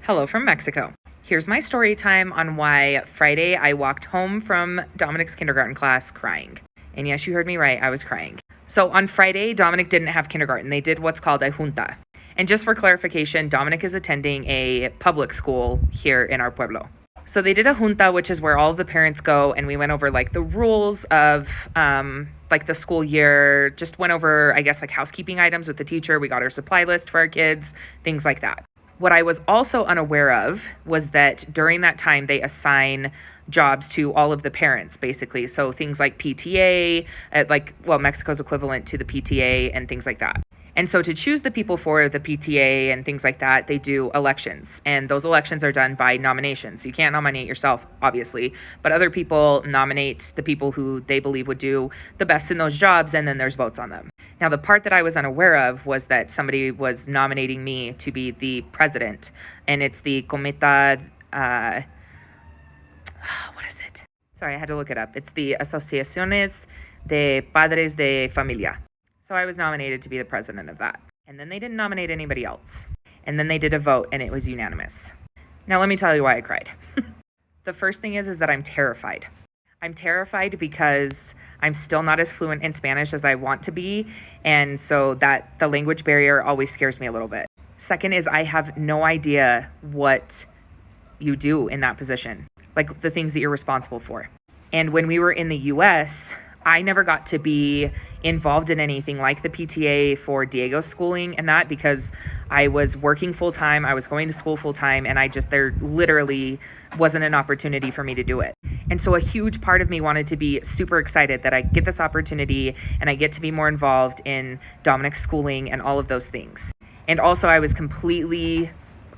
Hello from Mexico. Here's my story time on why Friday I walked home from Dominic's kindergarten class crying. And yes, you heard me right, I was crying. So on Friday, Dominic didn't have kindergarten. They did what's called a junta. And just for clarification, Dominic is attending a public school here in our pueblo. So they did a junta, which is where all of the parents go, and we went over like the rules of like the school year, just went over, I guess, like housekeeping items with the teacher. We got our supply list for our kids, things like that. What I was also unaware of was that during that time, they assign jobs to all of the parents, basically. So things like PTA, Mexico's equivalent to the PTA and things like that. And so to choose the people for the PTA and things like that, they do elections. And those elections are done by nominations. You can't nominate yourself, obviously, but other people nominate the people who they believe would do the best in those jobs, and then there's votes on them. Now, the part that I was unaware of was that somebody was nominating me to be the president, and it's the Comita, what is it? Sorry, I had to look it up. It's the Asociaciones de Padres de Familia. So I was nominated to be the president of that. And then they didn't nominate anybody else. And then they did a vote, and it was unanimous. Now, let me tell you why I cried. The first thing is that I'm terrified. I'm terrified because I'm still not as fluent in Spanish as I want to be, and so that the language barrier always scares me a little bit. Second is I have no idea what you do in that position, like the things that you're responsible for. And when we were in the US, I never got to be involved in anything like the PTA for Diego's schooling and that, because I was working full time, I was going to school full time, and there literally wasn't an opportunity for me to do it. And so a huge part of me wanted to be super excited that I get this opportunity and I get to be more involved in Dominic's schooling and all of those things. And also I was completely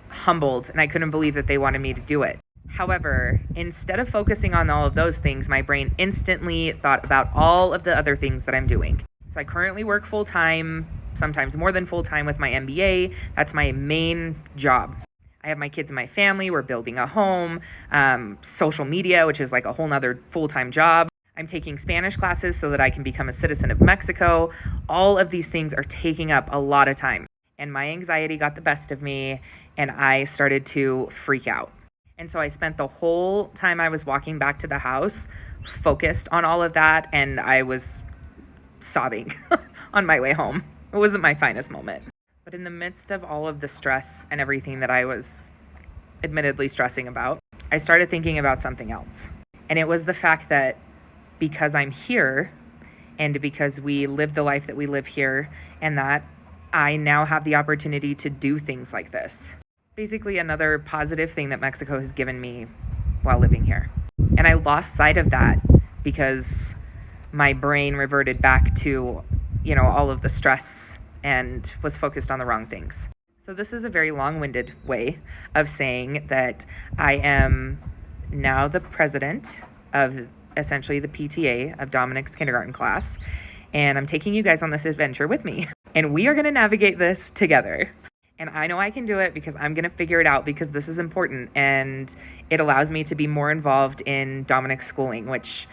humbled and I couldn't believe that they wanted me to do it. However, instead of focusing on all of those things, my brain instantly thought about all of the other things that I'm doing. So I currently work full time, sometimes more than full time with my MBA. That's my main job. I have my kids and my family. We're building a home, social media, which is like a whole nother full-time job. I'm taking Spanish classes so that I can become a citizen of Mexico. All of these things are taking up a lot of time. And my anxiety got the best of me, and I started to freak out. And so I spent the whole time I was walking back to the house focused on all of that, and I was sobbing on my way home. It wasn't my finest moment. But in the midst of all of the stress and everything that I was admittedly stressing about, I started thinking about something else. And it was the fact that because I'm here and because we live the life that we live here, and that I now have the opportunity to do things like this. Basically another positive thing that Mexico has given me while living here. And I lost sight of that because my brain reverted back to, all of the stress and was focused on the wrong things. So this is a very long-winded way of saying that I am now the president of essentially the PTA of Dominic's kindergarten class, and I'm taking you guys on this adventure with me. And we are going to navigate this together. And I know I can do it because I'm going to figure it out, because this is important and it allows me to be more involved in Dominic's schooling, which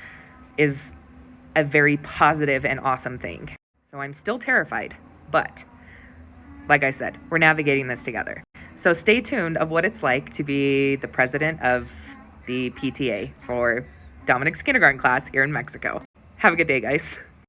is a very positive and awesome thing. So I'm still terrified, but like I said, we're navigating this together. So stay tuned of what it's like to be the president of the PTA for Dominic's kindergarten class here in Mexico. Have a good day, guys.